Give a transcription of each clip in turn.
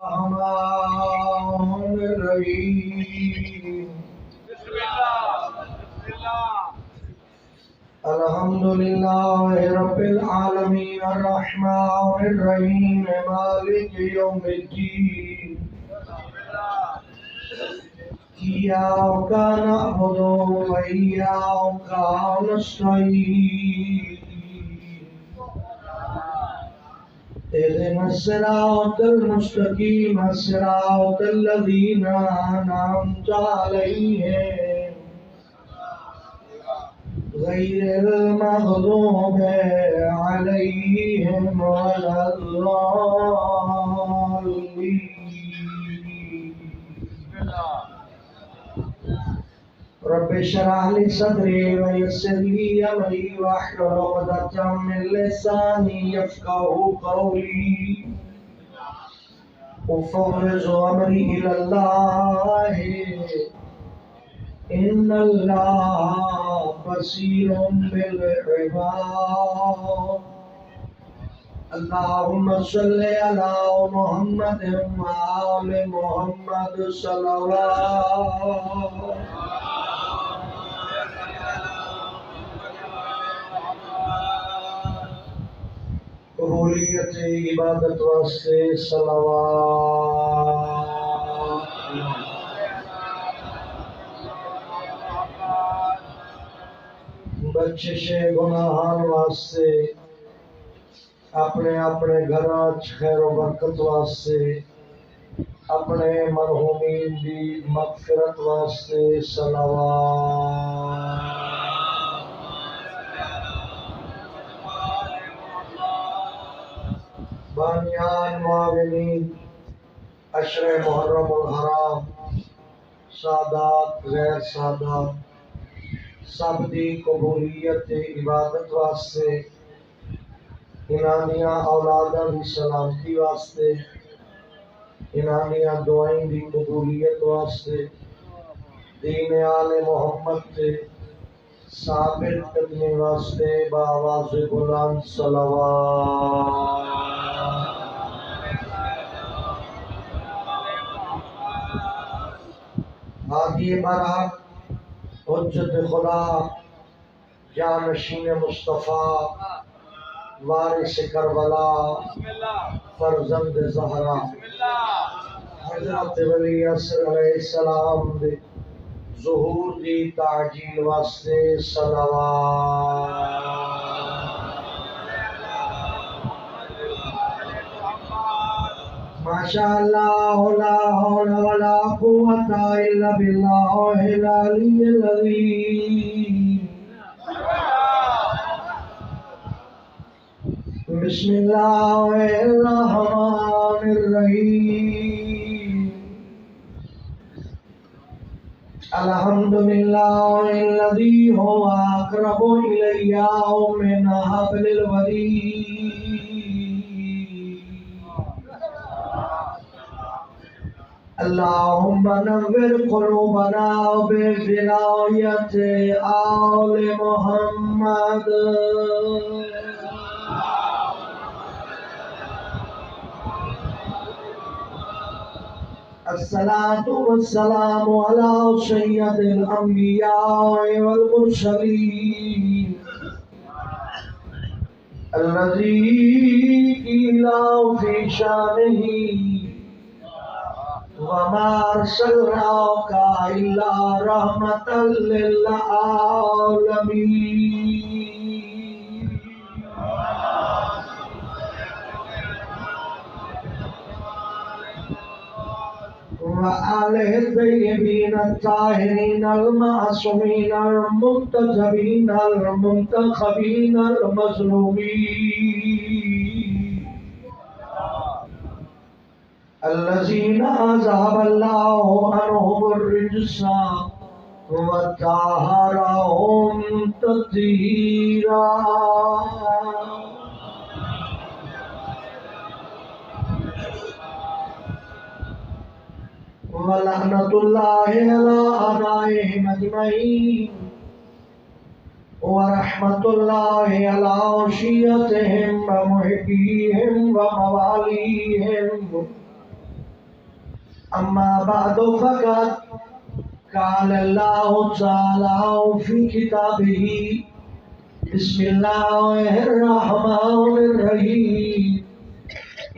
الرحمن الرحیم الحمد للہ رب العالمین الرحمن الرحیم مالک یوم الدین ایاک نعبد و ایاک نستعین اهدنا الصراط المستقيم صراط الذين أنعمت عليهم غير المغضوب عليهم ولا الضالين. رب اشرح لي صدري ويسر لي امري واحلل عقدة من لساني يفقهوا قولي وفوض امري الى الله ان الله بصير بالعباد. اللهم صل على محمد وآل محمد صلوات. قبولیت عبادت واسطے صلوات. بخشش گناہان واسطے اپنے اپنے گھراں خیر و برکت واسطے اپنے مرحومین دی مغفرت واسطے صلوات. بانیان معاونین عشر محرم الحرام سادات غیر سادات سب دی قبولیت عبادت واسطے انہانیاں اولاداں دی سلامتی واسطے انہانیاں دعائیں دی قبولیت واسطے دین آل محمد تے ثابت قدمی واسطے بآواز بلند صلوات. ہادی برحق حجت خدا جانشین مصطفیٰ وارث کربلا فرزند زہرا حضرت ولی عصر علیہ السلام دے ظہور دی تعجیل واسطے صلوات. ماشاءاللہ لا حول ولا قوة الا باللہ العلی العظیم. بسم اللہ الرحمن الرحیم. الحمدللہ الذی هو اقرب الی من حبل الورید. اللہم نور قلوبنا بولایت آل محمد. الصلاة والسلام على سید الانبیاء والمرسلین الذی قیل فی شانہ وما ارسلناک الا رحمۃ للعالمین. وآلہ الطیبین الطاہرین المعصومین المنتجبین المنتخبین المظلومین الذین اذهب اللہ عنہم الرجس وطہرہم تطہیرا. ولعنت اللہ علی اعدائہم اجمعین ورحمت اللہ علی شیعتہم ومحبیہم وموالیہم أما بعد فقد قال الله تعالى في كتابه بسم الله الرحمن الرحيم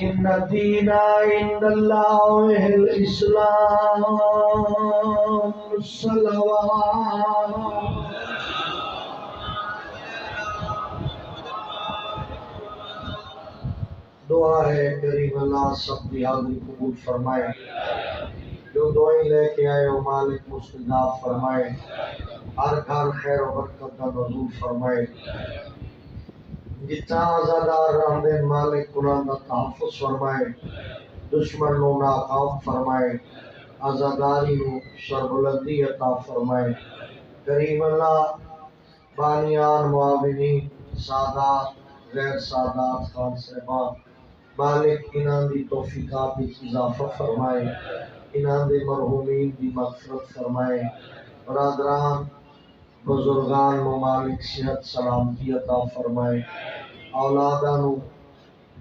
إن الدين عند الله الإسلام صلوات دعا ہے کریم اللہ سب کی حاضری قبول فرمائے، جو دعائیں لے کے آئے ہو مالک مستجاب فرمائے، ہر گھر خیر و برکت کا نزول فرمائے، جتنا آزادار رہندے مالک قرآن کا تحفظ فرمائے، دشمن نو ناکام فرمائے، آزاداری نو سربلندی عطا فرمائے، کریم اللہ بانیان معاونین سادات غیر سادات خان صاحبان مالک انہاں دی توفیقات دی اضافہ فرمائے، انہاں دے مرحومین دی مغفرت فرمائے، برادران بزرگان نو مالک صحت سلامتی عطا فرمائے، اولاداں نو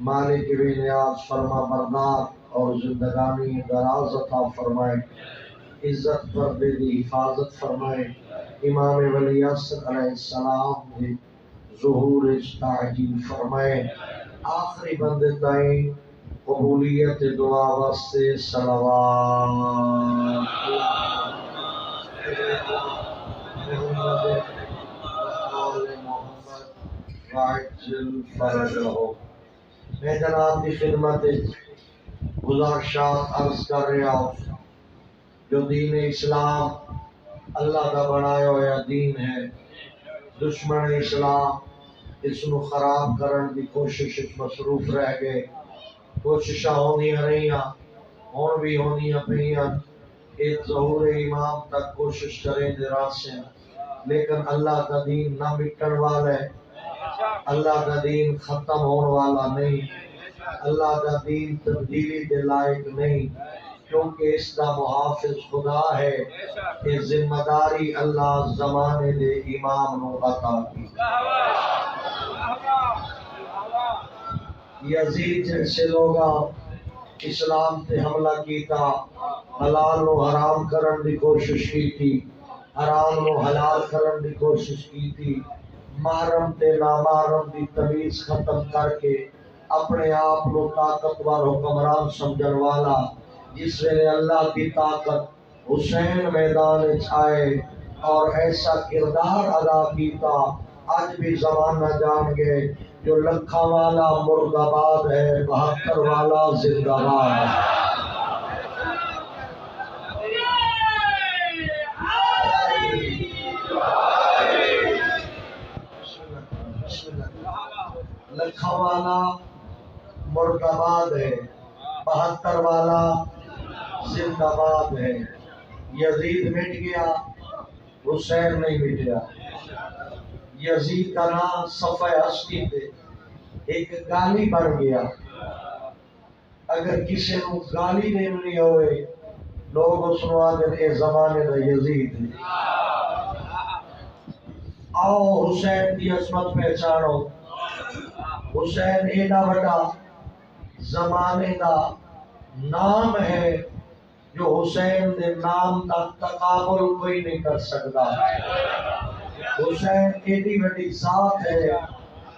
مالک بے نیاز فرما بردار اور زندگانی دراز عطا فرمائے، عزت پردے دی حفاظت فرمائے، امام ولی عصر علیہ السلام دی ظہور تعجیل فرمائے، آخری بندے تائیں قبولیت دعا واسطے صلوات محمد آل محمد وعجل فرجہو۔ میں جناب کی خدمت گزارشات عرض کر رہا ہوں، جو دین اسلام اللہ کا بنایا ہوا دین ہے، دشمن اسلام اس نو خراب کرن دی کوشش مصروف رہ گئے، کوششاں ہونیاں رہیاں ہون بھی ہونیاں پئیاں، ایک ظہور امام تک کوشش کریں دے راسیں، لیکن اللہ کا دین نہ مٹن والا ہے، اللہ کا دین ختم ہونے والا نہیں، اللہ کا دین تبدیلی دے لائق نہیں، کیونکہ اس کا محافظ خدا ہے، کہ ذمہ داری اللہ زمانے دے امام نو عطا کی۔ یزید جیسے لوگا اسلام تے حملہ کیتا، حلال نو حرام کرن دی کوشش کی تھی، حرام نو حلال کرن دی کوشش کی تھی، محرم تے نامحرم دی تمیز ختم کر کے اپنے آپ نو طاقتور حکمران سمجھن والا، جس ویلے اللہ کی طاقت حسین میدان آئے اور ایسا کردار ادا کیتا، آج بھی زمانہ جان گئے، جو لکھا والا مرد آباد ہے 72 والا زندہ باد ہے۔ لکھا والا مرد آباد ہے 72 والا زندہ باد ہے۔ یزید مٹ گیا، حسین نہیں مٹیا۔ یزید کا نام صفحہ ہستی پہ ایک گالی بن گیا، اگر کسی نو گالی دینی ہوئے لوگ اس نو آدھے اے زمانے دا یزید ہے۔ آؤ حسین کی عظمت پہچانو، حسین ایڈا بڑا زمانے دا نام ہے، جو حسین دے نام دا تقابل کوئی نہیں کر سکتا۔ حسین ایڈی بڑی ذات ہے،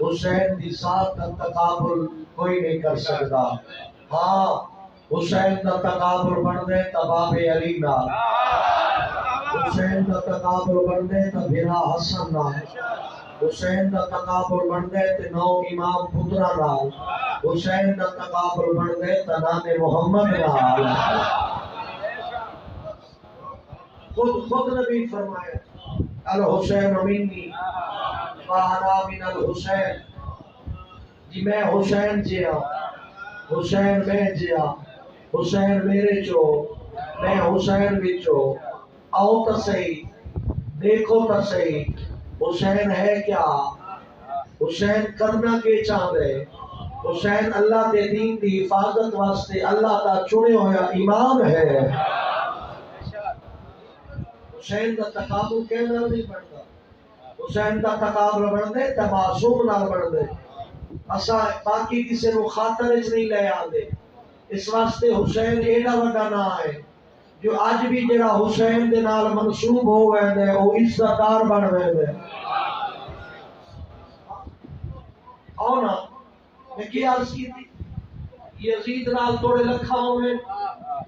حسین دی ذات کا تقابل کوئی نہیں کر سکتا۔ ہاں حسین کا تقابل بن دے تا باب علی نال، حسین کا تقابل بن دے تا بھرا حسن نال، حسین کا تقابل بن دے تا نو امام پترا نال، حسین کا تقابل بن دے تا نام محمد نال۔ خود نبی فرمایا الحسین منی وانا من الحسین، جی میں حسین جیا، حسین میں جیا، حسین میرے چو، میں حسین بچو، آؤ تا صحیح دیکھو تا صحیح حسین ہے کیا، حسین کرنا کے چاہتے، حسین اللہ کے دین کی حفاظت واسطے اللہ کا چنے ہویا امام ہے۔ حسین کا تقابل کہنا نہیں پڑتا، حسین کا تقابل بن دے تا معصوم نال بن دے، اسا باقی کسی نو خاطر اچ نہیں لے آندے، اس واسطے حسین ایڈا وڈا نا ہے جو اج بھی جڑا حسین دے نال منسوب ہو گئے ہے وہ عزت دار بن گئے ہے. آؤ نا میں کیا عرض کی تھی یزید نال توڑے لکھا ہوئے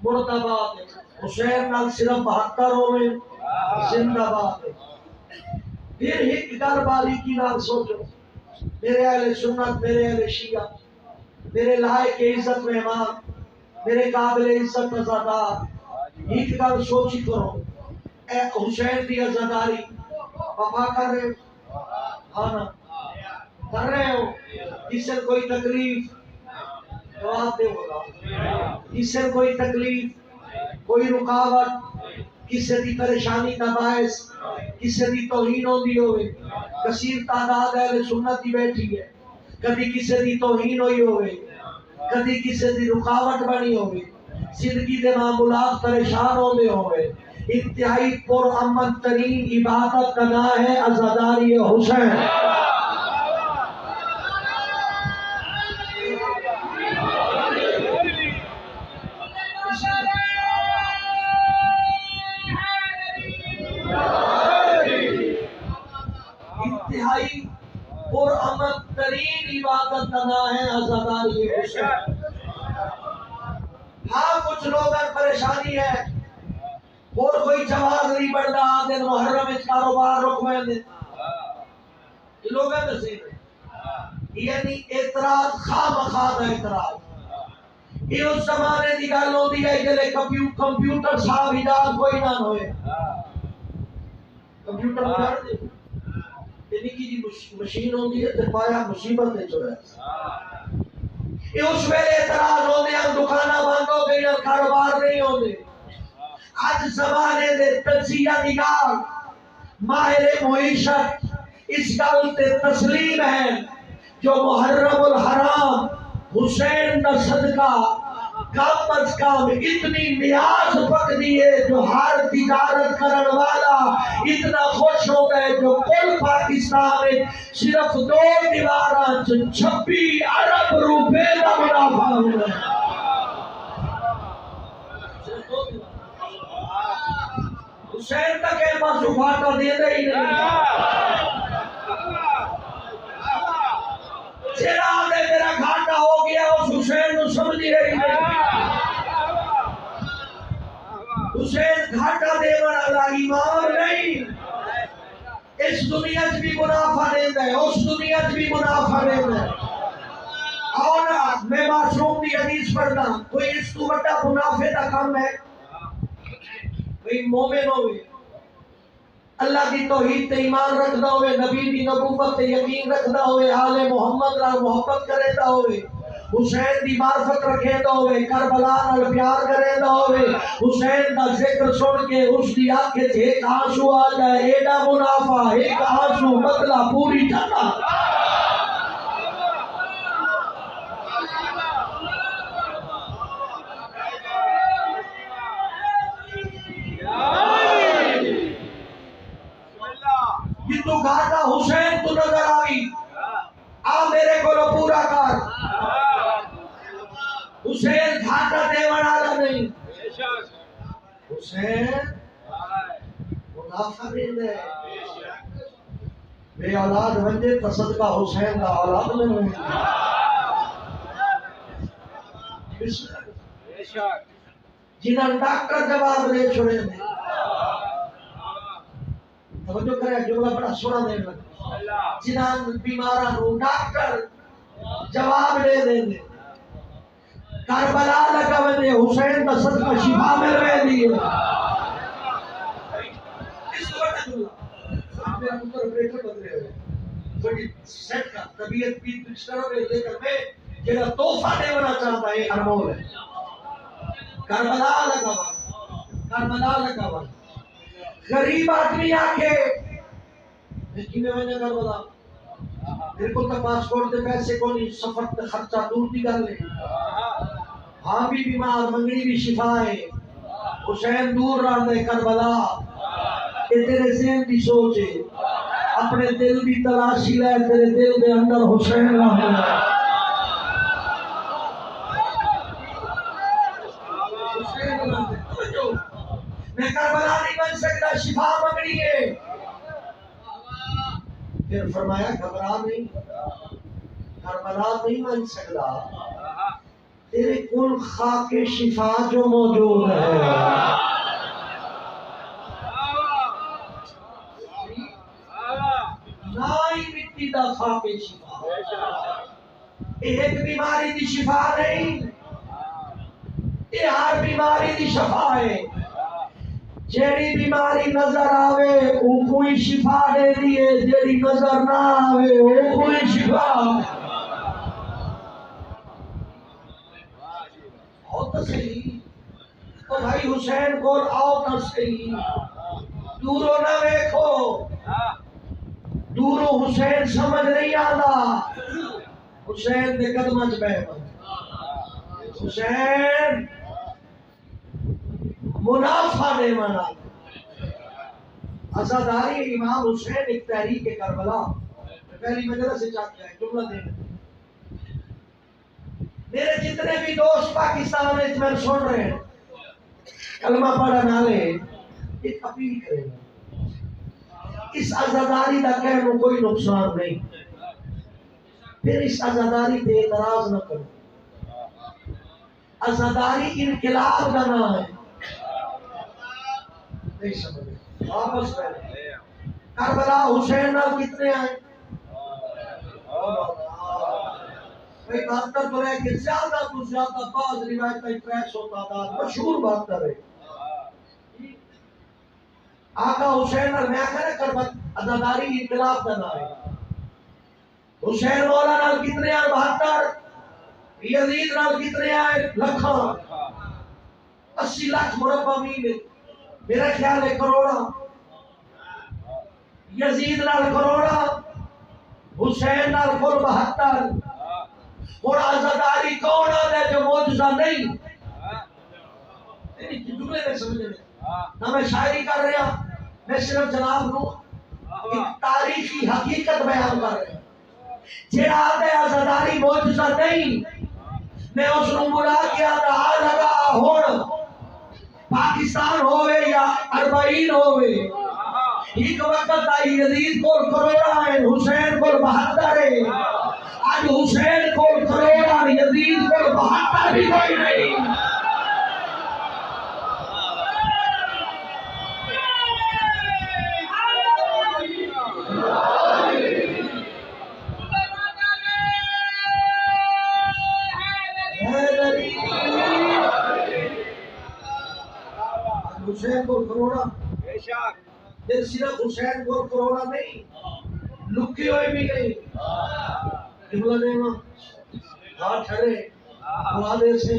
مرد آباد ہے، حسین نال صرف 72 ہوئے زندہ باد ہے. پھر ایک گل بالی کی نال سوچو میرے اہل سنت، میرے اہل شیعہ، میرے لائق عزت مہمان، میرے قابل عزت عزادار، ایک گل سوچی کرو اے حسین دی عزاداری وفا کر رہے ہو؟ ہاں نا کر رہے ہو؟ اس سے کوئی تکلیف جواب دے ہوگا، اس سے کوئی تکلیف، کوئی رکاوٹ، کسی دی پریشانی کا باعث، کسی دی توہین ہوندی ہوئے، کثیر تعداد اہل سنت دی بیٹھی ہے، کبھی کسی دی توہین ہوئی ہوئے، کبھی کسی دی رکاوٹ بنی ہوئے، زندگی دے معاملات پریشان ہوندے ہوئے، انتہائی پر امن ترین عبادت کا نام ہے عزاداری حسین. انتہائی پر امن ترین عبادت کا نام ہے عزاداری حسین. ہاں کچھ لوگ پریشانی ہے اور کوئی جواز نہیں بڑھتا دن محرم اس کاروبار رک میں دے یہ لوگ ہیں نصیب یعنی اعتراض خواہ مخواہ اعتراض یہ اس زمانے کی گل ہوتی ہے جلے کمپیوٹر صاحب ایجاد کوئی نہ ہوئے کمپیوٹر کر دے یہ نکی جی مشین ہوتی ہے تو پایا مصیبت ہے جو ہے یہ اس ویلے اعتراض ہوتے ہیں دکانہ بند ہو گئی اور کاروبار نہیں ہوتے. آج زمانے دے تجزیہ نگار ماہر معیشت اس گل تے تسلیم ہے جو محرم الحرام حسین دا صدقہ کم از کم اتنی نیاز پک دیئے جو ہر تجارت کرن والا اتنا خوش ہو گئے جو کل پاکستان میں صرف 2 دیواراں 26 ارب روپے کا منافع ہوا ہے. حسین تک ایمہ سفاتا دے دے ہی نہیں جیڑا آدھے میرا گھاٹا ہو گیا اس حسین نو سمجھی رہی نہیں. حسین گھاٹا دے والا امام نہیں اس دنیا سے بھی منافع دیتا ہے اس دنیا سے بھی منافع دیتا ہے. آنا میں معصوم دی حدیث پڑھنا کوئی اس تو بڑا منافع دا کام ہے کوئی مومن ہوئے اللہ دی توحید تے ایمان رکھدا ہوئے نبی دی نبوت تے یقین رکھدا ہوئے آل محمد نال محبت کرےدا ہوئے حسین دی معرفت رکھےدا ہوئے کربلا نال پیار کرےدا ہوئے حسین دا ذکر سن کے اس دی آنکھ تے ایک آنسو آ جائے ایڈا منافع ایک آنسو بدلہ پوری جنت. تو گھاٹا حسین تو نظر آئی آ میرے کو لو پورا کر حسین گھاٹا دیوان آلا نہیں حسین منافع نہیں دے بے اولاد بندے تصدقہ حسین کا اولاد میں ہوئے جنہاں ڈاکٹر جواب دے چھوڑے دے توجہ کرے جملہ بڑا سونا دے لگا جنہاں بیماران ہوں ڈاکٹر جواب دے دے دے کربلا لگا وے حسین کا صدقہ شفا مل رہے دیئے اس وقت جملہ میرا مطلب بریٹر بن رہے ہوئے بڑی سیٹ کا طبیعت بھی پچھتر ہوئے لے کر میں جنہاں توفہ دے ونا چاہتا ہے ارمول ہے کربلا لگا وے غریب آدمی آکے لیکن میں وجہ کر بدا میرے کو تو پاسپورٹ دے پیسے کو نہیں سفر تے خرچہ دور دی کر لے ہاں بھی بیمار منگنی بھی شفا ہے حسین دور رہ دے کربلا یہ تیرے ذہن دی سوچ ہے اپنے دل دی تلاشی لے تیرے دل دے اندر حسین رہ دے میں کربلا نہیں بن سکتا، شفا منگنی ہے۔ پھر فرمایا گھبرا نہیں، کربلا نہیں بن سکتا، تیرے کل خاک شفا جو موجود ہے، نائی مٹی دا خاک شفا، ایک بیماری دی شفا نہیں، یہ ہر بیماری دی شفا ہے۔ جیڑی بیماری نظر آوے وہ کوئی شفا دے دیے، جیڑی نظر نہ آوے وہ کوئی شفا۔ آؤ تو صحیح، تو بھائی حسین کو آؤ تو صحیح، دوروں نہ دیکھو، دوروں حسین سمجھ نہیں آتا، حسین دے قدماں وچ بیٹھ، حسین منافع نے مانا۔ عزاداری امام حسین ایک تحریک کربلا، پہلی مجلس سے چاہتا ہے جملہ دینا، میرے جتنے بھی دوست پاکستان میں سن رہے ہیں، کلمہ پڑھا نہ لے، ایک اپیل کریں، اس عزاداری دا کہنے کوئی نقصان نہیں، پھر اس عزاداری پہ اعتراض نہ کرو۔ عزاداری انقلاب کا نام ہے، نہیں سمجھے، واپس پہلے کربلا حسین نال کتنے آئے؟ بھئی 72 تو رہ کے زیادہ تو زیادہ بعض روایت 300 تعداد مشہور بات کر رہے۔ آقا حسین نال میں کہنے کربلا عزاداری انقلاب کا نام ہے۔ حسین مولا نال کتنے آئے؟ 72۔ یزید نال کتنے آئے؟ لکھاں، 80 لاکھ مربع میل، میرا خیال ہے کروڑا، یزید نال کروڑا، حسین نال کل 72۔ اور عزاداری کون آدھے جو موجزہ نہیں؟ جملے میں سمجھے نہ میں شاعری کر رہا، میں صرف جناب نو ایک تاریخی حقیقت بیان کر رہا۔ جیڑا آدھے عزاداری موجزہ نہیں، میں اس نے بلا کیا تھا لگا ہون پاکستان ہوئے یا 40 ہوئے، ایک وقت آئی یزید کو کروڑا ہے، حسین کو 72 ہے، آج حسین کو کروڑا یزید کو 72 بھی کوئی نہیں۔ حسین کو کروڑا، پھر صرف حسین کو کروڑا نہیں، لکی ہوئے بھی نہیں، جملہ دینا ہاتھ کھڑے حوالے سے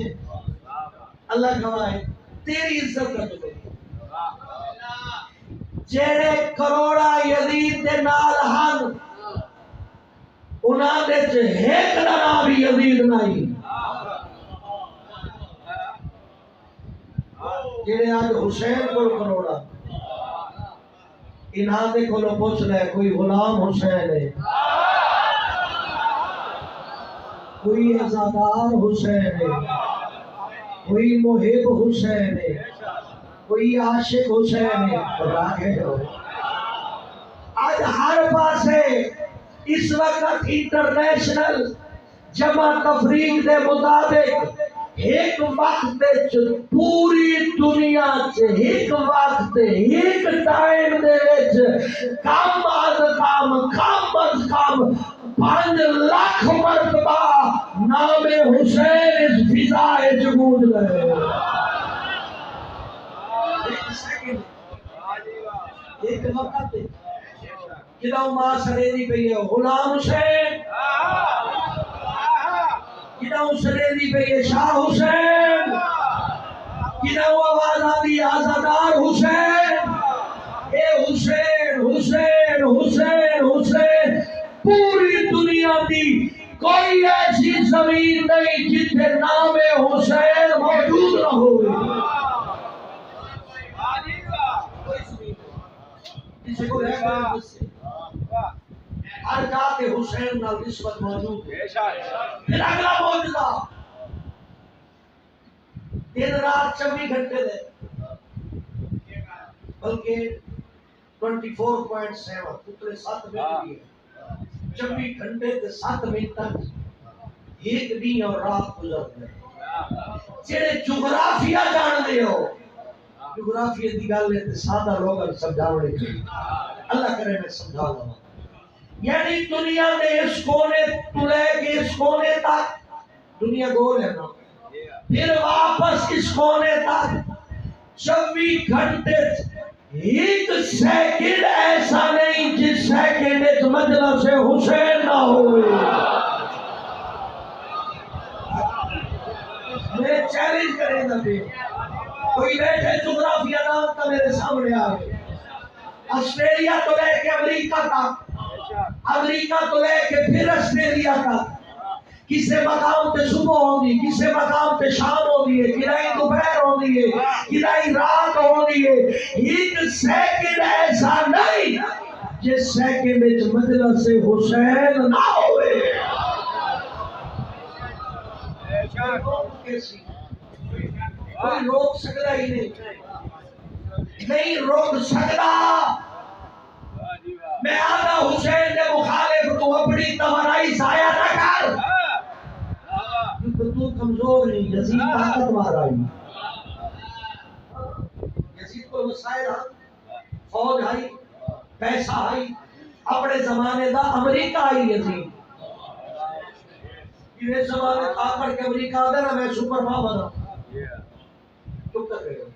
اللہ گواہ تیری عزت کا تو جیڑے کروڑا یزید دے نال ہن انہاں دے چ ایک دا نام بھی یزید نہیں، جیڑے آج حسین کو کروڑا انہاں دے کولو پوچھ لے کوئی غلام حسین ہے، کوئی عزادار حسین ہے، کوئی محب حسین ہے، کوئی عاشق حسین ہے۔ آج ہر پاسے اس وقت انٹرنیشنل جمع تفریق دے مطابق ایک وقت پوری دنیا سے ایک وقت ایک ٹائم دے کم از کم 5 لاکھ مرتبہ نام حسین اس فضا جمود گئے۔ ایک وقت کدھاؤں ماں سریدی پہ یہ غلام حسین، کدھاؤں سریدی پہ یہ شاہ حسین، کدھاؤں آواز آدھی عزادار حسین، اے حسین حسین حسین حسین۔ پوری دنیا دی کوئی ایسی زمین نہیں جتنے نام حسین موجود نہ ہوئے۔ کسی کو رہ گئے مجھ سے ہر جا کے حسین نال نسبت موجود ہے۔ پھر اگلا موجودہ دن رات 24 گھنٹے دے بلکہ 24.7 پتلے 7 منٹ بھی ہے 24 گھنٹے تے 7 منٹ تک ایک دن اور رات گزر گئے جڑے جغرافیہ جان دے ہو جغرافیہ دی گل ہے تے سادہ لوگاں سمجھاونے چاہیے اللہ کرے میں سمجھا لوں یعنی دنیا دے اس کونے تو لے کے اس کونے تک دنیا گول ہے نا پھر واپس اس کونے تک 24 گھنٹے ایک سیکنڈ ایسا نہیں جس سیکنڈ مجلس حسین نہ ہوئے میں چیلنج کریں گا بھی کوئی بیٹھے جغرافیہ نام کا میرے سامنے آگے آسٹریلیا تو لے کے امریکہ تک امریکہ تو لے کے پھر آسٹریلیا تک کسے مقام تے صبح ہوندی کسے مقام تے شام ہوندی ہے کدائی دوپہر ہوندی ہے کدائی رات ہوندی ہے ایک سیکنڈ ایسا نہیں جس سیکنڈ وچ مجلس حسین نہ ہوئے کوئی روک سکتا ہی نہیں روک سکتا میں آدھا حسین دے مخالف تو اپنی توانائی ضائع نہ کر تو کمزور نہیں یزید طاقتور آئی یزید کو وسائل فوج آئی پیسہ آئی اپنے زمانے دا امریکہ آئی یزید یہ زمانے آخر کے امریکہ آدھا نا میں سپر پاور ہوں کیوں کر رہے ہو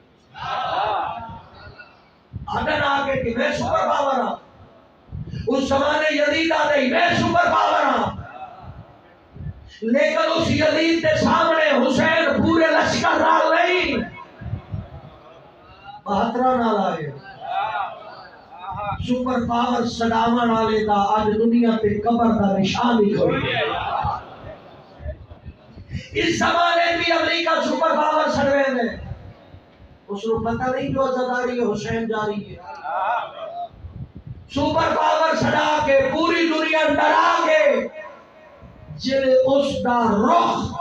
آدھا نا آگے کہ میں سپر پاور ہوں اس زمانے یزید آدھے میں سپر پاور ہوں لیکن اس یزید کے سامنے حسین پورے لشکر نال نہیں 72 نال آئے سپر پاور صدامہ نالے دا آج دنیا پہ قبر دا نشان ہی ہوئی اس زمانے بھی امریکہ سپر پاور سروے میں اس کو پتہ نہیں جو عزاداری حسین جاری ہے سپر پاور سڑا کے پوری دنیا ڈرا کے جلے اس دا رخ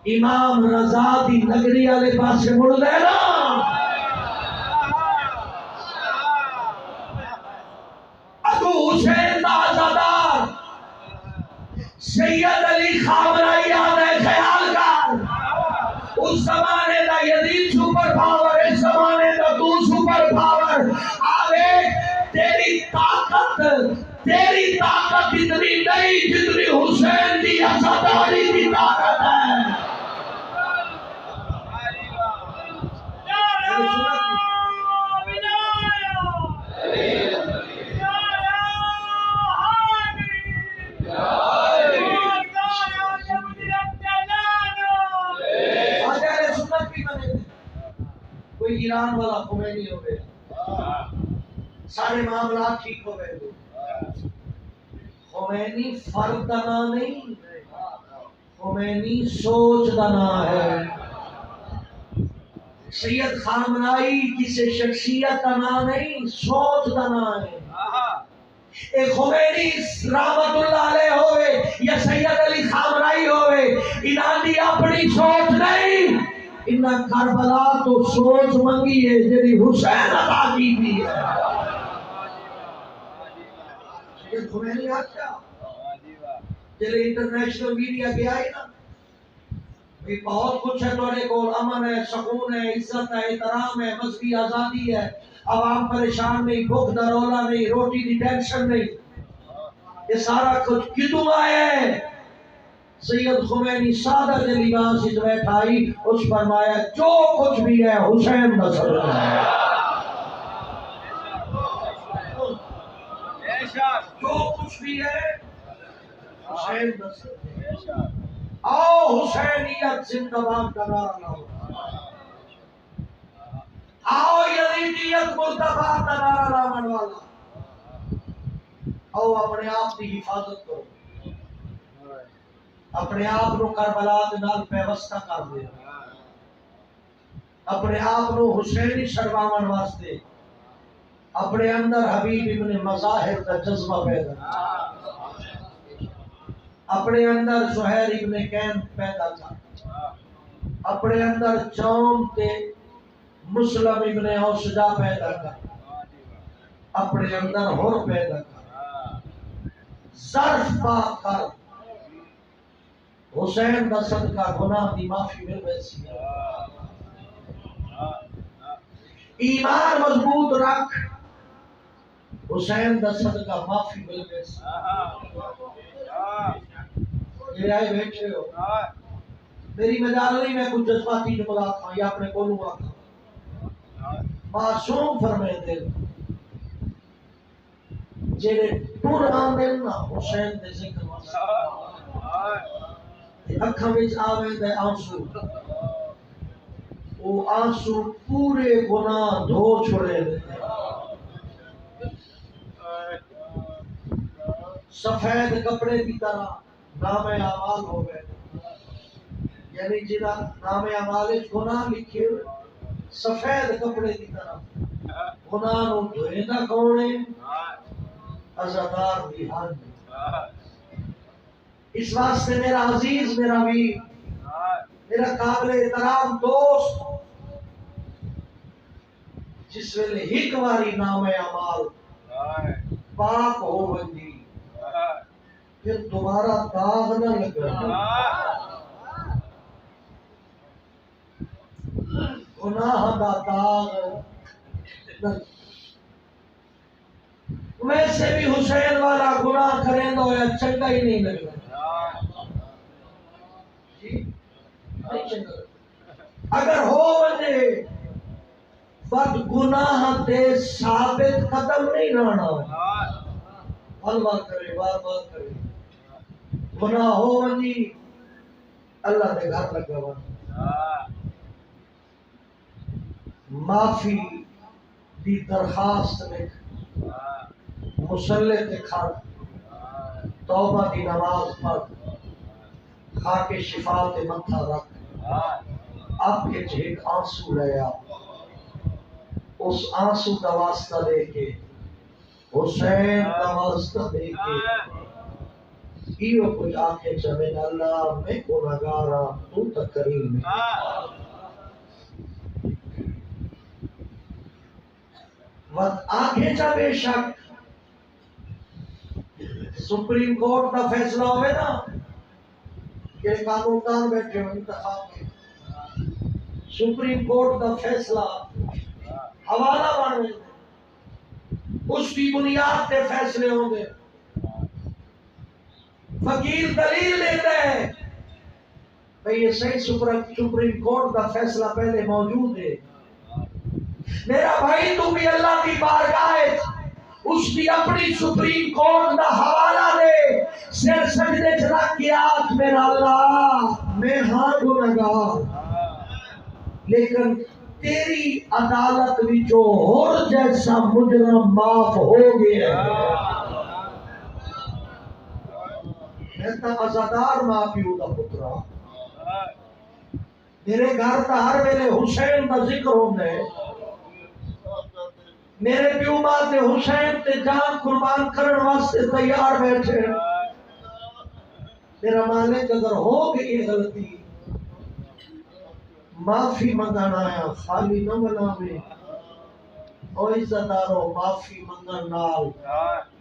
امام رضا دی نگری والے پاسے مڑ دے نا ابو حسین دا عزادار سید علی خامنہئی آدھے خیال کر اس زمانے دا یزید سپر پاور اس زمانے دا تو سپر پاور آوے تیری طاقت اتنی نہیں جتنی حسین دی عزاداری کی طاقت ہے کوئی ایران والا خمینی ہو گیا سارے معاملات ٹھیک ہو گئے خمینی فرد کا نام نہیں خمینی سوچ کا نام ہے سید خامنہئی کسی شخصیت کا نام نہیں سوچ کا نام ہے ایک خمینی رحمت اللہ علیہ ہوئے یا سید علی خامنہئی ہوئے انہاں دی اپنی سوچ نہیں انہاں کربلا تو سوچ منگی ہے جڑی حسین عطا کی دی ہے سید خمینی آتا جلے انٹرنیشنل میڈیا کے آئے نا بہت کچھ ہے توڑے کو امن ہے سکون ہے عزت ہے احترام ہے مذہبی آزادی ہے عوام پریشان نہیں بھوک درولا نہیں روٹی دی ٹینشن نہیں یہ سارا کچھ کتوں آیا ہے سید خمینی سادہ کے لباس سے بیٹھا آئی اس فرمایا جو کچھ بھی ہے حسین کا صدقہ ہے جو کچھ بھی ہے حسین کا صدقہ ہے آؤ حسینیت زندہ باد کا نعرہ لاؤ آؤ یزیدیت مرتبہ کا نعرہ لاؤ والا آؤ اپنے آپ کی حفاظت کرو اپنے آپ کو کربلا کے نال پیوستہ کر دے اپنے آپ کو حسینی شرواون واسطے اپنے اندر حبیب ابن مظاہر کا جذبہ پیدا اپنے اندر زہیر ابن کین پیدا کر اپنے اندر چون تے مسلم ابن اوسجا پیدا کر، اپنے اندر ہور پیدا کر، ظرف پاک کر، حسین دا صدقہ گناہ دی معافی مل ویسی، ایمان مضبوط رکھ، حسین دا صدقہ معافی مل ویسی۔ یہ آئے بیٹھے ہو، میری مجال نہیں، میں کچھ جذباتی جملات ہوں یا اپنے بولوں آتا، معصوم فرمائے دے جیرے ٹور آمدے نا حسین دے ذکر واسطے اکھاں وچ آویں دے آنسو، وہ آنسو پورے گناہ دھو چھوڑے دے، سفید کپڑے کی طرح نام اعمال ہو گئے، یعنی جنہ نام اعمال گناہ لکھے سفید کپڑے کی طرح، گناہ نو دھوئے کون ہے؟ عزادار دی ہن۔ اس واسطے میرا عزیز، میرا ویر، میرا قابل احترام دوست، جس ویلے ایک واری نام اعمال پاک ہو ونجی پھر دوبارہ داغ نہ لگا، گناہ دا داغ نہ۔ ویسے بھی حسین والا گناہ کریں تو یا چنگا ہی نہیں لگا، اگر ہو ونجے بد گناہ دے ثابت قدم نہیں رہنا، بار بار کرے، بار بار کرے، گناہ ہو ونجی اللہ دے گھر لگا ون، معافی دی درخواست لکھ، مسلح تے کھڑ، توبہ دی نماز پڑھ، خاک شفا تے متھا رکھ، آپ کے جھیک آنسو لیا، اس آنسو کا واسطہ دے کے، حسین کا واسطہ دے کے، ایو کچھ آنکھیں چمین، اللہ میں گناہگارا تو تکریم ہے۔ وقت آنکھیں چا بے شک سپریم کورٹ کا فیصلہ ہوئے نا کہ قانون دان بیٹھے ہو انتخاب کے، سپریم کورٹ کا فیصلہ حوالہ بن اس کی بنیاد پہ فیصلے ہوں گے، وکیل دلیل دیتا ہے بھئی یہ صحیح سپریم کورٹ کا فیصلہ پہلے موجود ہے، میرا بھائی تو بھی اللہ کی بارگاہ اس کی اپنی سپریم کورٹ کا حوالہ دے، سر سجدے چ رکھ کے آج میرا اللہ میں ہاں گنہگار، لیکن تیری عدالت وچوں ہور جیسا مجرم معاف ہو گیا، میں تا عزادار ماں پیو دا پترا، میرے گھر تا ہر ویلے حسین دا ذکر ہوندا ہے، میرے پیو ماں تے حسین تے جان قربان کرن واسطے تیار بیٹھے، میرا مالک اگر ہو گئی غلطی معافی منگانا آیا، خالی نہ مناوے، او عزتدارو معافی منگن نال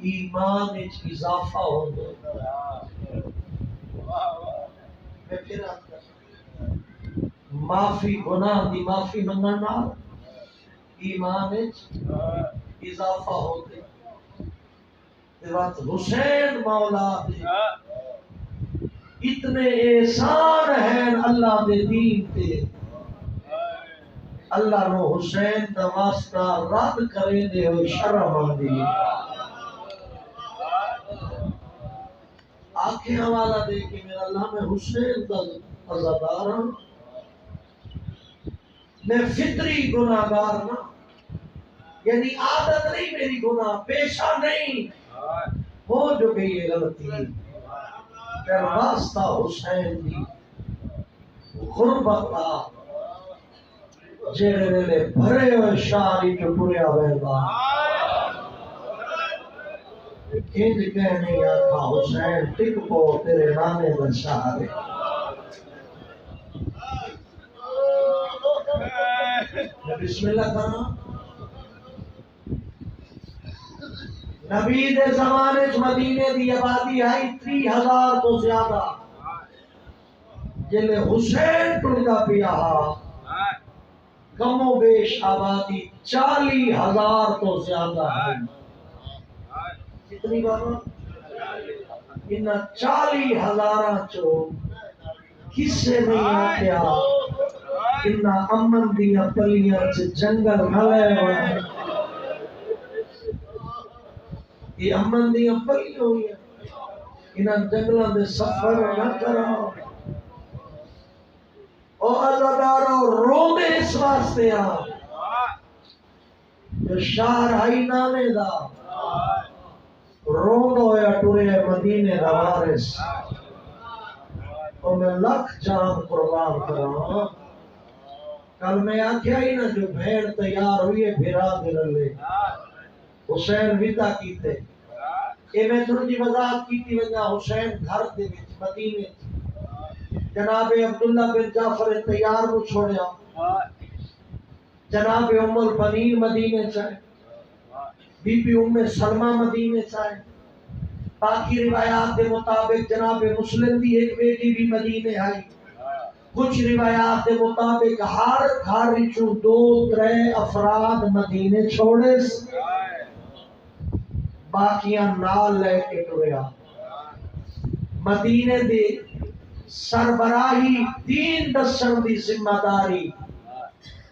ایمان وچ اضافہ ہوندا، میں پھر معافی گناہ دی معافی منگن نال ایمان وچ اضافہ ہوتے، حسین مولا دے اتنے احسان ہیں اللہ دے دین تے، اللہ نو حسین دا واسطہ رد کرے دے ہوئے شرم آندی، آنکھیں حوالہ دے کہ میرا اللہ میں حسین دا عزادار ہوں، میں فطری گناہگار نہ، یعنی عادت نہیں میری گناہ، پیشہ نہیں، ہو جو گئی ہے غلطی، پھر واسطہ حسین دی غربت کا جیڑے ویلے بھرے ہوئے شاری جو ٹریا ویلا، انج کہنے آقا حسین ٹک پو تیرے نانے دا شہر، بسم اللہ کرنا نبی دے زمانے مدینے دی آبادی ہے 30,000 تو زیادہ جلے حسین ٹردا پیا کم و بیش آبادی 40,000 تو زیادہ ہے کتنی بابا ان 40,000 چو کسے نہیں آتیا ان امن دیا پلیاں سے جنگل نہ لے ہوئے یہ امن دیا پلیاں ہوئی ہیں ان جنگلوں دے سفر نہ کراؤ اور عزاداروں روندے اس واسطے جو شہر آئی نانے دا روند ہویا ٹورے مدینے دا وارث اور میں لکھ جان قربان کراں کل میں آکھیا ہی نا جو بھیڑ تیار ہوئی ہے بھیرا دل لے حسین ودا کیتے اے میں تھوڑی جی وضاحت کیتی وجہ حسین گھر دے وچ مدینے جناب عبداللہ بن جعفر تیار کو چھوڑیا جناب ام البنین مدینے چاہے بی بی ام سلمہ مدینے چاہے باقی روایات کے مطابق جناب مسلم دی ایک بیٹی بھی مدینے آئی کچھ روایات کے مطابق ہر گھر وچوں 2-3 افراد مدینے چھوڑے باقیاں نال لے کے ٹریا مدینے دے سربراہی دین دسن دی ذمہ داری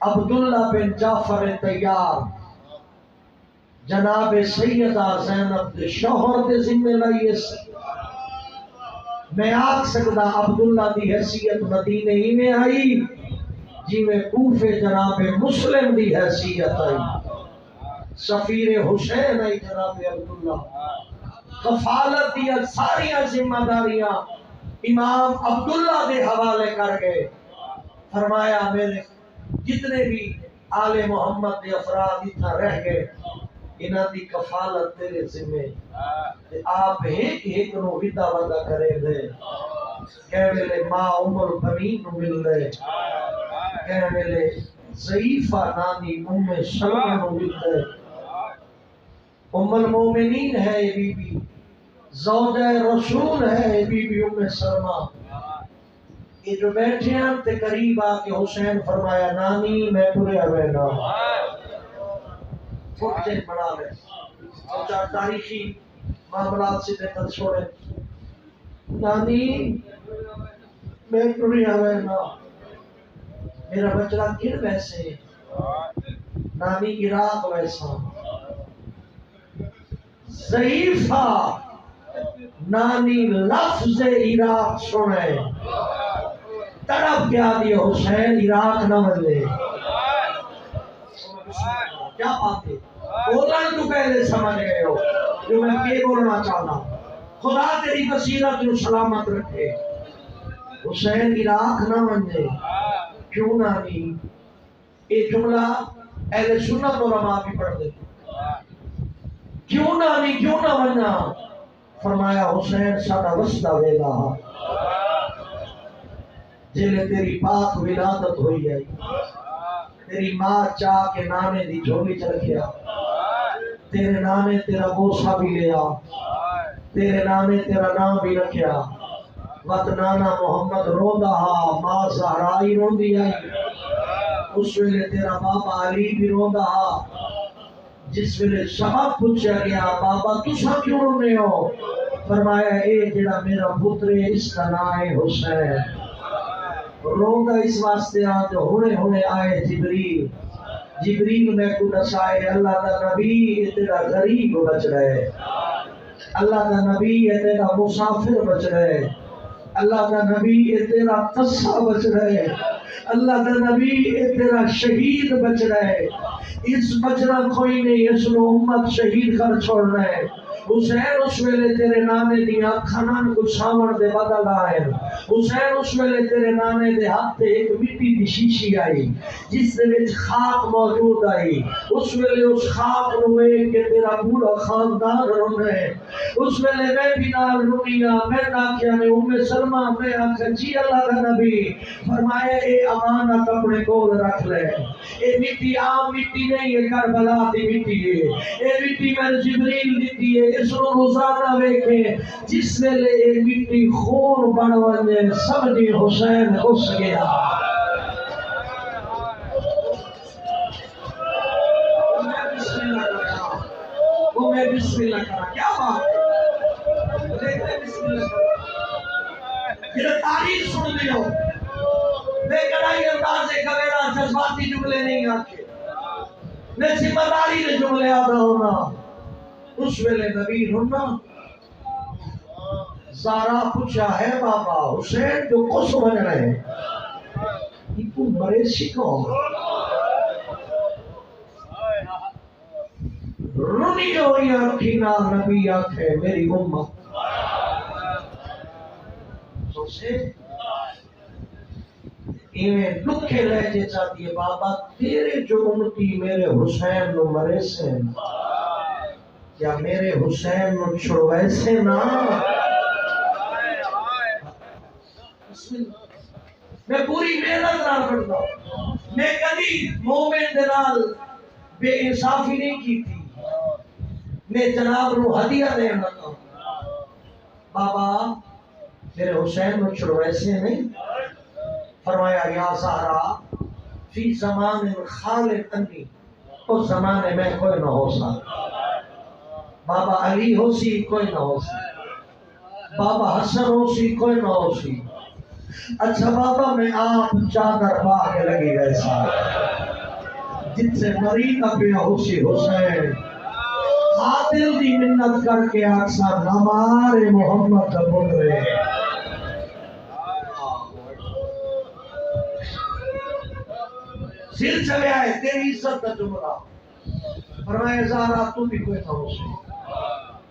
عبداللہ بن جعفر تیار جناب سیدہ زینب دے شوہر دے ذمہ لائیے میں آکھ سکتا عبداللہ دی حیثیت مدینے ہی میں آئی جی میں کوفے جناب مسلم دی حیثیت آئی سفیر حسین آئی جناب عبداللہ کفالت دیا ساری ذمہ داریاں امام عبداللہ دے حوالے کر گئے فرمایا میرے جتنے بھی آل محمد دے افراد اتنا رہ گئے انہاں دی کفالت تیرے ذمہ آپ ایک نو ودا ودا کرے دے کہ ویلے ماں عمر بنین نو مل دے کہ ویلے ضعیفہ نانی ام سلمہ نو مل دے ام المومنین ہے بی بی زوجہ رسول ہے بی بی ام سلمہ یہ جو بیٹھے ہیں تے قریب آ کے حسین فرمایا نانی میں ترے ہوئے چھوٹے بڑا لے چار تاریخی معاملات سے دیکھر چھوڑے نانی میں ترے ہوئے میرا بچڑا گر ویسے نانی عراق ویسا ضعیفہ نانی لفظ عراق سنے طرف کیا دی حسین عراق نہ ملے کیا بات ہے بولن تو پہلے سمجھ گئے ہو جو میں کیا بولنا چاہتا خدا تیری بصیرت جو سلامت رکھے حسین عراق نہ ملے کیوں نانی یہ جملہ اہل سنت علماء بھی پڑھ دے کیوں نانی کیوں نہ ملنا فرمایا حسین ساڑا وسطہ ویلا جلے تیری پاک ولادت ہوئی ہے تیری ماں چاہ کے نانے دی جھولی چ رکھیا تیرے نانے تیرا بوسا بھی لیا تیرے نانے تیرا نام بھی رکھیا وقت نانا محمد روندا ہا ماں زہرائی روندی آئی اس ویلے تیرا بابا علی بھی روندا ہا جس ویلے سبب پوچھا گیا بابا تسا کیوں رونے ہو فرمایا اے جڑا میرا پتر ہے اس کا نام ہے حسین روندا اس واسطے جو ہونے آئے جبریل میں کو دسائے اللہ دا نبی تیرا غریب بچ رہے اللہ دا نبی تیرا مسافر بچ رہے اللہ دا نبی تیرا قصہ بچ رہے اللہ دا نبی تیرا شہید بچ رہے اس بچنا کوئی نہیں اس لو امت شہید کر چھوڑ رہے حسین اس ویلے تیرے نانے دی اکھاں کو سامن دے بدل آئے حسین اس ویلے تیرے نانے دے ہاتھ تے ایک مٹی دی شیشی آئی جس دے وچ خاک موجود آئی اس ویلے اس خاک نو ویکھ کے تیرا پورا خاندان رونے اس ویلے میں بھی نال رویا میں آکھیا نے سلمہ میں آکھیا جی اللہ کا نبی فرمایا اے امانت اپنے کول رکھ لے اے مٹی عام مٹی نہیں ہے کربلا دی مٹی ہے اے مٹی میں جبریل دیتی ہے اس رو روزانہ ویکھے جس ویلے اے مٹی خون بن ونے سمجھی حسین اس گیا وہ میں بسم اللہ کرا کیا بات ہے دیکھتے بسم اللہ کرا یہ تاریخ سن لیو بے کڑائی اندازے کبیرہ جذباتی جملے نہیں آکے میں ذمہ داری نے جملے آدھا ہونا اس ویلے نبی ہونا زارا پوچھا ہے بابا حسین جو کس بن رہے یہ کو مریضی کون رونی ہوئی آنکھینا نبی آنکھے میری امت سو سے ایویں لکھے لہجے چاہتی ہے بابا تیرے جو امتی میرے حسین نو مرے سے کیا میرے حسین نو چھڑوے سے نا میں پوری محنت نہ کرتا میں کبھی مومن دلال بے انصافی نہیں کی تھی میں جناب رو ہدیہ دینا تھا بابا میرے حسین نو چھڑوے سے نہیں فرمایا یا زہرا فی زمان خالق انی اس زمانے میں کوئی نہ ہو سا بابا علی ہو سی کوئی نہ ہو سی بابا حسن ہو سی کوئی نہ ہو سی اچھا بابا میں آپ چادر باغ لگی ویسا جن سے مریض پہ ہو سی حسین قاتل دی منت کر کے اکثر ہمارے محمد بول رہے سل چلے آئے تیری عزت کا جملہ فرمائے زہرا تو بھی کوئی نہ ہو سی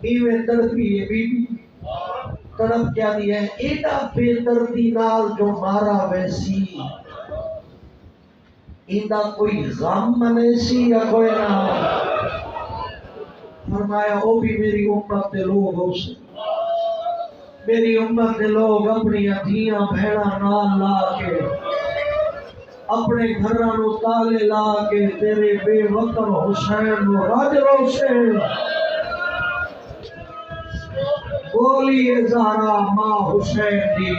ایویں تڑپی ہے بی بی تڑپ کیا دی ہے ایڈا بے دردی نال جو مارا ویسی ایڈا کوئی غم منے سی یا کوئی نہ فرمایا او بھی میری امت دے لوگ ہو سی میری امت دے لوگ اپنی دھیاں بھیڑا نال لا کے اپنے گھرانو تالے لا کے تیرے بے وطن حسین نو راج روشے بولی زہرا ماں حسین دی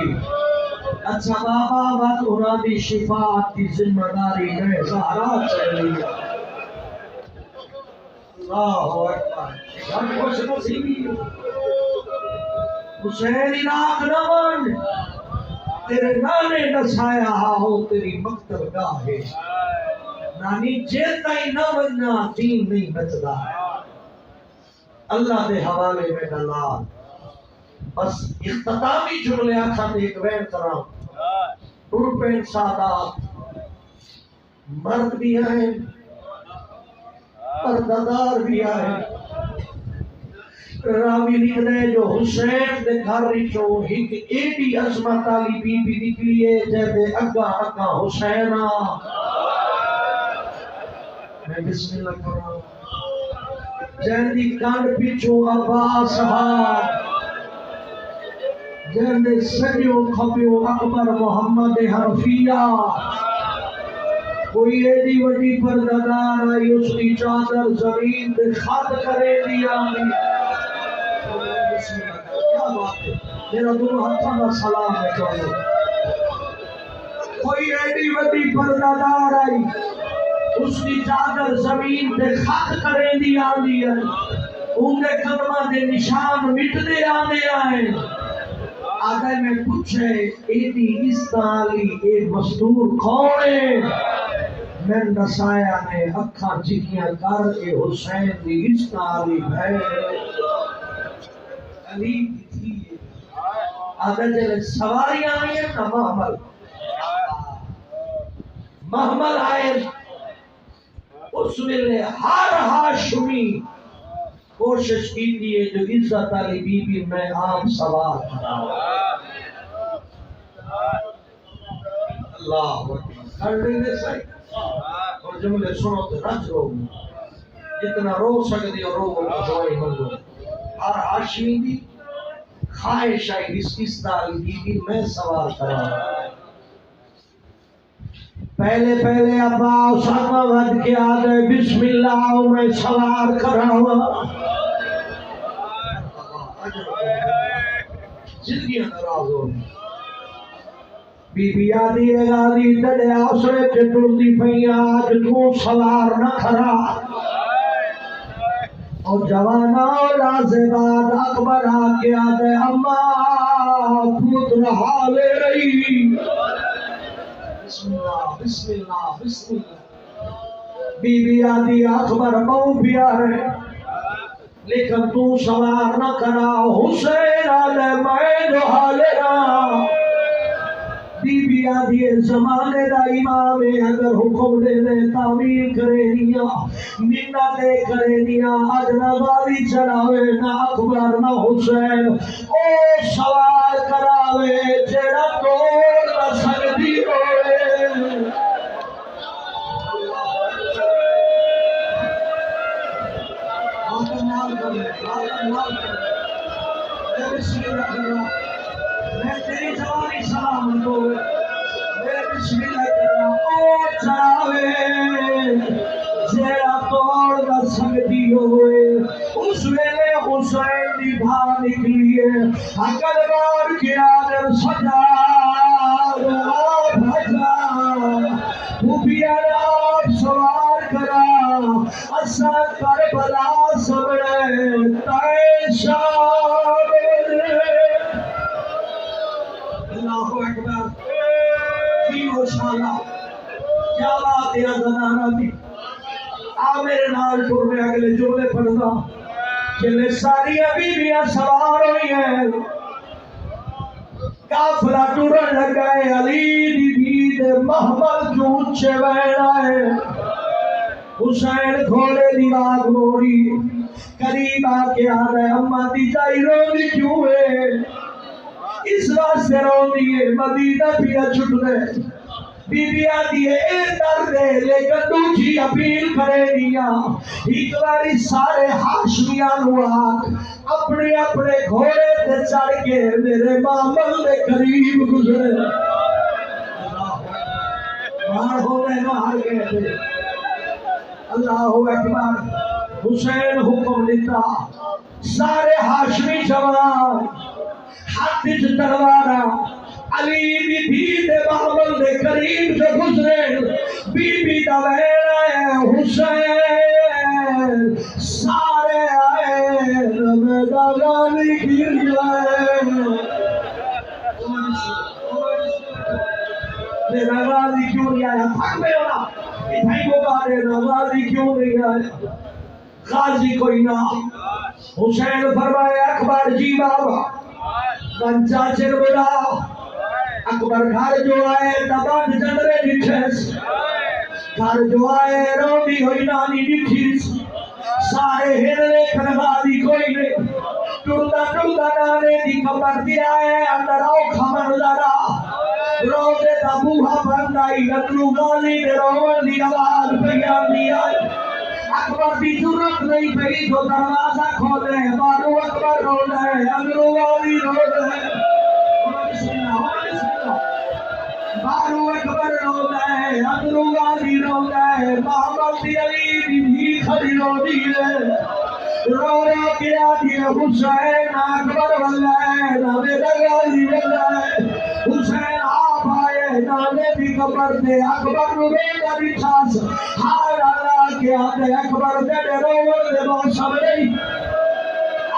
اچھا بابا بات انہاں دی شفاعت کی ذمہ داری میں زہرا چلی اللہ اکبر جب خوش نصیبی حسین عراق نمن تیرے نانے دسایا ہو تیری مقتل گاہ ہے نانی جیتا ہی نہ بننا دین نہیں بچدا اللہ دے حوالے میں ڈالا بس اختتامی جملے آکھا دے ایک وین کرام ٹرپین سادات مرد بھی آئے پردادار بھی آئے راوی لکھنے جو حسین دے گھر رچو ایک ایڈی عظمت علی بی بی نکلی ہے جیدے اگا اگا حسینہ میں بسم اللہ کروں جیدی کانڈ پیچھو عباس ہاں جیدے سجیو کھپیو اکبر محمد حرفیہ کوئی ایڈی وڈی پردادار آئی اس کی چادر زمین دے خط کرے دیا کیا بات ہے میرا دونوں ہاتھوں کا سلام ہے چاہو کوئی ایڈی وڈی پردادار آئی اس کی چادر زمین دے خط کرے دیا ان دے قدمہ دے نشان مٹ دے آنے آئے آگے میں پوچھے ایدی اس تالی اے مزدور کون ہے میں نسایا نے اکھاں چکیاں کر اے حسین دی اس تالی بھائی علی کی تھی آگے جلے سواریاں آئی ہیں نا محمل آئے اس ویلے ہر ہاشمی کوشش کی جو عزت علی بی بی میں آپ سوال کرا اللہ اکبر کر لینے صحیح اور جملے سنو تو رج رو جتنا رو سکتے ہو رو دعائی منگو ہر ہاشمی دی خواہش ہے اس علی بی بی میں سوال کرا پہلے ابا اسامہ ود کے آگے بسم اللہ میں سوار کرا ہوا زندگی ناراض ہو بی بی آدھی اگادی تڑے آسرے کے ٹردی پہیا آج تو سوار نہ کرا اور جوانا لازے بعد اکبر آکے آدھے اماں پوتر حالے رہی بسم اللہ بسم اللہ بسم اللہ بی بی آدھی اکبر مو پیارے لیکن تو سوار نہ کرا حسین آلے میں جو حالے رہا بی بی آدھی زمانے دا امام اگر حکم دے دے تعمیر کرے نیا منتیں کرے نیا اجنبی چڑھاوے نہ اکبر نہ حسین او سوار کراوے جڑا توڑ نہ سکتی ہوئے میں تیری جوانی سلام دو میں بسم اللہ کرنا او چاہوے جیڑا توڑ نہ سکتی ہوئے اس ویلے حسین دی بھا نکلیے عقل بار کے آدر سجا بھجا بھوپیا آپ سوار کرا اسا کربلا سبڑے تائے شام اللہ اکبر کی وہ شالا کیا بات ہے زنانہ دی آ میرے نال ٹور میں اگلے جملے پڑھنا چلے ساری ابھی بھی سوار ہوئی ہیں کافلہ ٹورن لگائے علی دی بید محمد جو اچھے بیڑا ہے حسین کھولے دی آگ موڑی قریب آکے آ رہے اماں دی جائی رو دی کیوں ہے اس واسطے رو دیئے مدینہ پیا چھٹ دے بی بی آدھی ہے اے در دے لیکن دوچی اپیل کرے دیا ایک باری سارے حاشمیان ہوا اپنے اپنے گھوڑے تے چڑھ کے میرے معامل دے قریب گزرے مار ہونے مار گئے تھے اللہ اکبر حسین حکم دیتا سارے حاشمی جوان ہاتھ سے تلوارا علی بی بی دے معامل دے قریب سے گزرے بی بی دا ویڑا حسین سارے آئے رمضا غالی گر جائے میرا غازی کیوں نہیں آیا تھک میں ہونا اتھائی مبارے نا غازی کیوں نہیں آیا غازی کوئی نہ حسین فرمائے اکبر جی بابا من چاچر بلا اکبر گھر جو آئے تبان جنرے ڈٹھیس گھر جو آئے روڈی ہوئی نانی ڈٹھیس سارے ہرلے کھنغازی کوئی نے ٹردہ نانے دی کمر دیا ہے اندر آؤ کھمن لڑا روزے دا بوہا بندائی اترو غالی دے روان دی آواز پیان دی آئی اکبر دی ضرورت نہیں پہی تو دروازہ کھولے بارو اکبر رو لے اندرو غالی رو لے بارو اکبر رو لے اندرو غالی رو لے محمد دی علی دی بھی کھڑی رو دیئے رو رو کیا دیئے حسین اکبر واللہ نامے غالی واللہ حسین آپ آئے نانے بھی قبر دے اکبر رویدہ بھی چھاس ہار اللہ کے آدھے اکبر دے روور دے موسم نہیں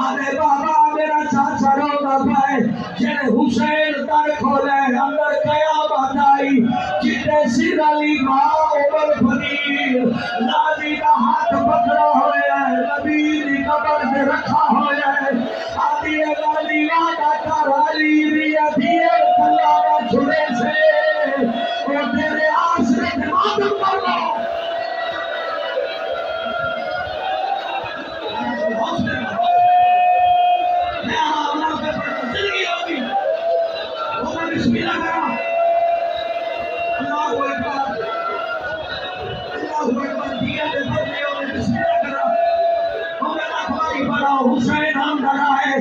آدھے بابا میرا چاچا رونا پائے جنہیں حسین در کھولے اندر قیامت آئی جتنے سر علی ماں عمر فنیر نادی کا ہاتھ پکڑا ہویا ہے نبی دی قبر سے رکھا ہویا ہے آدھی اگالی وعدہ کر علی ریا دیئے اللہ چھڑے سے اور تیرے آسرے کے ماتم کر لو حسین اندر آئے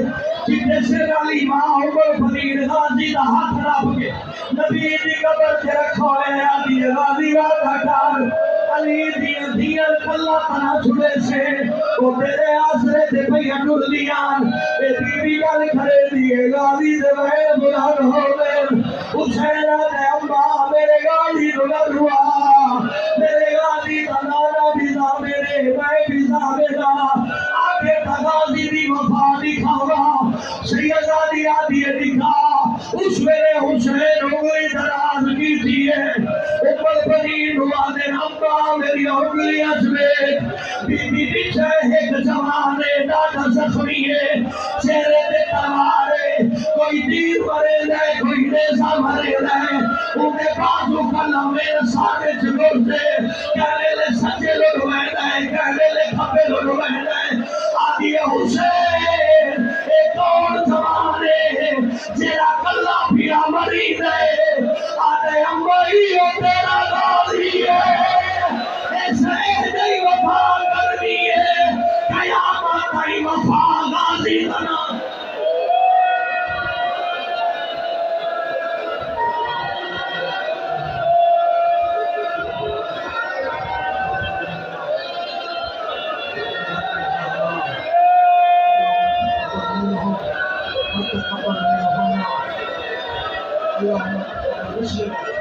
جتنے سے علی ماں عمر فرید غازی دا ہاتھ رب کے نبی دی قبر سے رکھو ہے علی غازی وعدہ کر علی دیا دیا اللہ تنا چھڑے سے وہ تیرے آسرے دے پہیا ڈر دیان اے بی بی گل کھڑے دیئے غازی دے وین بلان ہو دے حسین دے امبا میرے غازی نگر ہوا میرے غازی دا نانا بیزا میرے میں بیزا میرا آگے غازی دی وفا دکھاوا سیدہ دیا دیے دکھا اس میرے حسین ہوئی دراز کی دیئے اوپر فرید ہوا دے امبا میری اگلی ازمیت بی بی پیچھے ایک جوانے دادا زخمی ہے چہرے دے تلوارے کوئی تیر مرے لے کوئی نیزہ مرے لے انہیں بازو کلا میرے سارے چلور سے کہنے لے سچے لوگ ویدائے کہنے لے کھپے لوگ ویدائے آدھی حسین ایک اور زمانے جیرا کلا پیا مری دے آدھے امبائی او تیرا غازی ہے ایسے نہیں وفا کرنی ہے قیامت آئی وفا غازی بنا اللهم